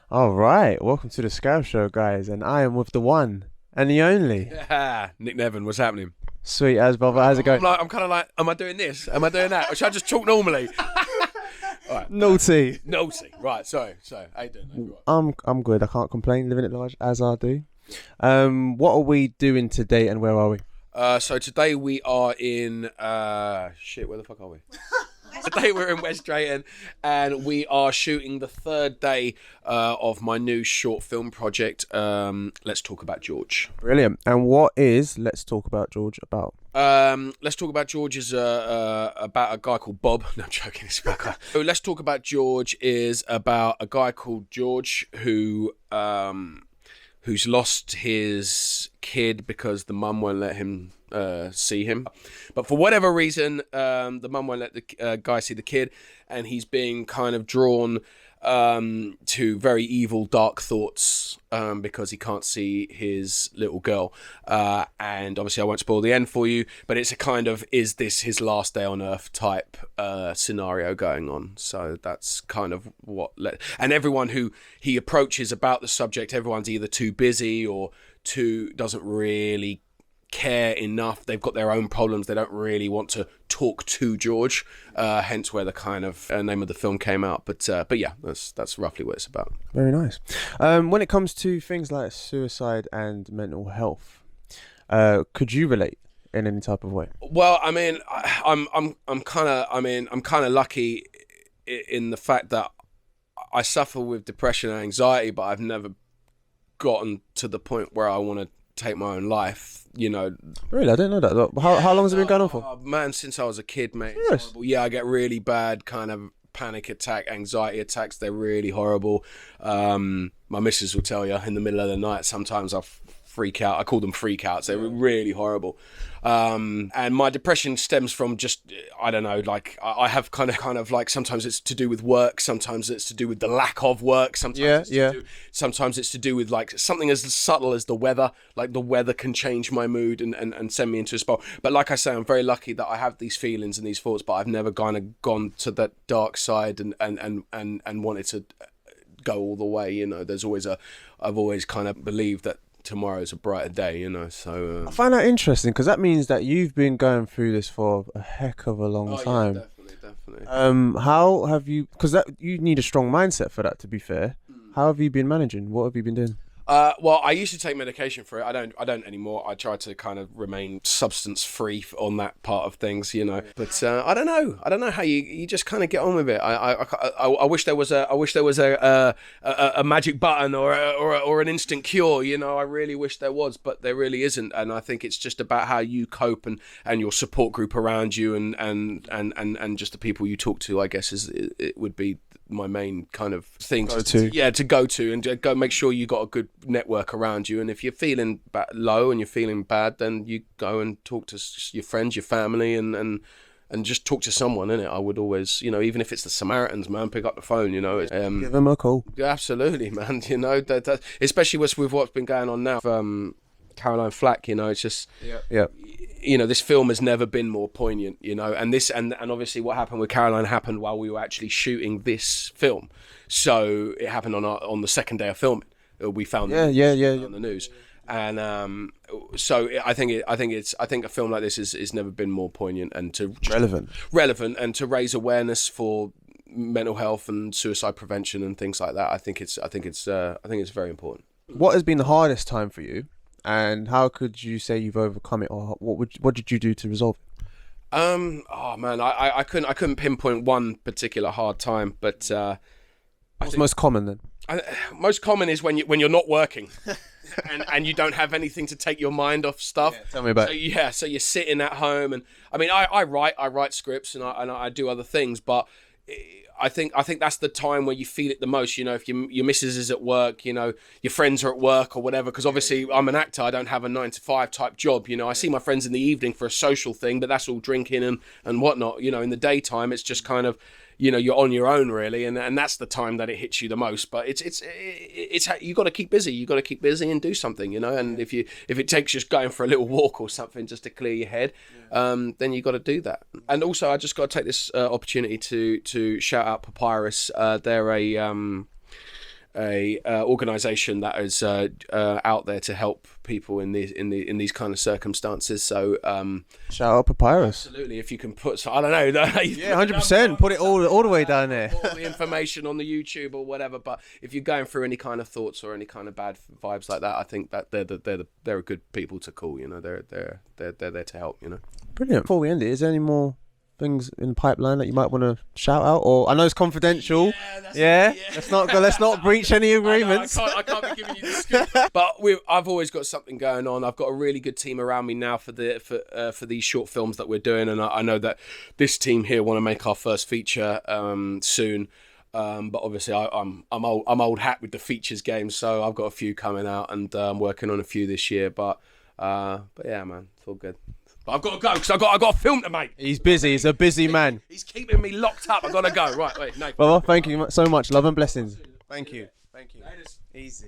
All right, welcome to the Scab Show, guys, and I am with the one and the only. Yeah, Nick Nevern, what's happening? Sweet as brother, how's it going? I'm kind of like, am I doing this? Am I doing that? Or should I just talk normally? All right, Naughty. naughty. Right, sorry. How you doing? Mate? You I'm good. I can't complain. Living it large as I do. What are we doing today, and where are we? So today we are in where the fuck are we? Today we're in West Drayton, and we are shooting the third day of my new short film project. Let's talk about George. Brilliant. And what is Let's Talk About George about? Let's talk about George is about a guy called Bob. No, I'm joking. It's about a guy. So Let's talk about George is about a guy called George who's lost his kid because the mum won't let him see him. But for whatever reason, the mum won't let the guy see the kid, and he's being kind of drawn to very evil, dark thoughts because he can't see his little girl. And obviously I won't spoil the end for you, but it's a kind of, is this his last day on Earth type scenario going on. So that's kind of and everyone who he approaches about the subject, everyone's either too busy or doesn't really care enough. They've got their own problems. They don't really want to talk to George, hence where the kind of name of the film came out. But yeah, that's roughly what it's about. Very nice. When it comes to things like suicide and mental health, could you relate in any type of way? Well, I mean, I'm kind of lucky in the fact that I suffer with depression and anxiety, but I've never gotten to the point where I want to take my own life, you know. Really? I didn't know that. How long has it been going on for? Man, since I was a kid, mate. Serious? Yeah, I get really bad kind of panic attack, anxiety attacks. They're really horrible. My missus will tell you in the middle of the night, sometimes I freak out. I call them freakouts. They're really horrible. And my depression stems from just, I don't know, like I have kind of like, sometimes it's to do with work, sometimes it's to do with the lack of work, sometimes it's to do with like something as subtle as the weather. Like the weather can change my mood and send me into a spot. But like I say, I'm very lucky that I have these feelings and these thoughts, but I've never kind of gone to that dark side and wanted to go all the way. You know, I've always kind of believed that tomorrow's a brighter day, you know. So I find that interesting because that means that you've been going through this for a heck of a long time. Yeah, definitely. How have you? Because you need a strong mindset for that. To be fair, how have you been managing? What have you been doing? Well, I used to take medication for it. I don't anymore. I try to kind of remain substance free on that part of things, you know. But I don't know how you just kind of get on with it. I wish there was a magic button or an instant cure, you know. I really wish there was, but there really isn't. And I think it's just about how you cope and your support group around you and just the people you talk to. I guess it would be my main kind of thing to go to and go make sure you got a good network around you. And if you're feeling low and you're feeling bad, then you go and talk to your friends, your family, and just talk to someone, innit? I would always, you know, even if it's the Samaritans, man, pick up the phone, you know. Give them a call. Absolutely, man. You know, that especially with what's been going on now. Caroline Flack, you know, it's just, you know, this film has never been more poignant, you know, and obviously what happened with Caroline happened while we were actually shooting this film, so it happened on the second day of filming. We found on the news, and so I think a film like this is never been more poignant and to relevant and to raise awareness for mental health and suicide prevention and things like that. I think it's very important. What has been the hardest time for you? And how could you say you've overcome it, or what did you do to resolve it? Oh man, I couldn't pinpoint one particular hard time, but what's most common then? Most common is when you're not working, and you don't have anything to take your mind off stuff. Yeah, tell me about it. So you're sitting at home, and I mean, I write scripts and I do other things, but I think that's the time where you feel it the most. You know, if your missus is at work, you know, your friends are at work or whatever. Because obviously, I'm an actor. I don't have a 9-to-5 type job. You know, I see my friends in the evening for a social thing, but that's all drinking and whatnot. You know, in the daytime, it's just kind of, you know, you're on your own really, and that's the time that it hits you the most. But it's you got to keep busy. You got to keep busy and do something, you know. And if it takes just going for a little walk or something just to clear your head, then you got to do that. And also, I just got to take this opportunity to shout out Papyrus. They're a organization that is out there to help people in these kind of circumstances. So shout out Papyrus. Absolutely, if you can put, I don't know, yeah, 100%. Put it all the way down there. All the information on the YouTube or whatever. But if you're going through any kind of thoughts or any kind of bad vibes like that, I think that they're a good people to call. You know, they're there to help. You know. Brilliant. Before we end it, is there any more things in the pipeline that you might want to shout out? Or I know it's confidential. Yeah. Let's not breach any agreements. I can't be giving you the scoop. But I've always got something going on. I've got a really good team around me now for these short films that we're doing, and I know that this team here want to make our first feature soon. But obviously I'm old hat with the features game, so I've got a few coming out, and I'm working on a few this year. But yeah, man, it's all good. But I've got to go because I got a film to make. He's busy. He's a busy man. He's keeping me locked up. I've got to go. Right, wait, no. Well, thank you so much. Love and blessings. Thank you. Easy.